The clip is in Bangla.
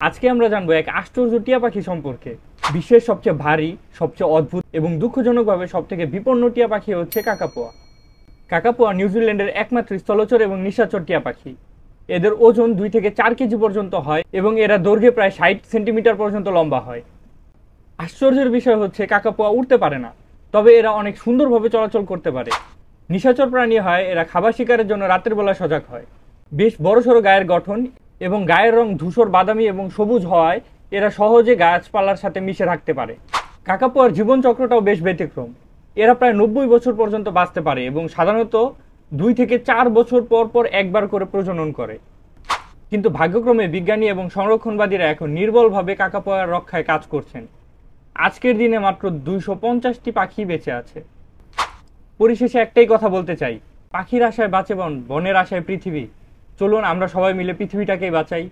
আজকে আমরা জানবো এক আশ্চর্য টিয়া পাখি সম্পর্কে। বিশ্বের সবচেয়ে ভারী, সবচেয়ে অদ্ভুত এবং দুঃখজনকভাবে সবথেকে বিপন্ন টিয়া পাখি হচ্ছে কাকাতুয়া। কাকাতুয়া নিউজিল্যান্ডের একমাত্র স্থলচর এবং নিশাচর টিয়া পাখি। এদের ওজন 2 থেকে 4 কেজি পর্যন্ত হয় এবং এরা দৈর্ঘ্যে প্রায় 60 সেন্টিমিটার পর্যন্ত লম্বা হয়। আশ্চর্যের বিষয় হচ্ছে কাকাতুয়া উড়তে পারে না, তবে এরা অনেক সুন্দরভাবে চলাচল করতে পারে। নিশাচর প্রাণী হয়, এরা খাবার শিকারের জন্য রাতের বেলা সজাগ হয়। বেশ বড়সড় গায়ের গঠন এবং গায়ের রং ধূসর বাদামি এবং সবুজ হওয়ায় এরা সহজে গাছপালার সাথে মিশে থাকতে পারে। কাকাতুয়ার জীবনচক্রটাও বেশ ব্যতিক্রম। এরা প্রায় 90 বছর পর্যন্ত বাঁচতে পারে এবং সাধারণত 2 থেকে 4 বছর পর পর একবার করে প্রজনন করে। কিন্তু ভাগ্যক্রমে বিজ্ঞানী এবং সংরক্ষণবাদীরা এখন নির্বলভাবে কাকাতুয়ার রক্ষায় কাজ করছেন। আজকের দিনে মাত্র 250টি পাখি বেঁচে আছে। পরিশেষে একটাই কথা বলতে চাই, পাখির আশায় বাঁচে বন, বনের আশায় পৃথিবী। চলুন আমরা সবাই মিলে পৃথিবীটাকে বাঁচাই।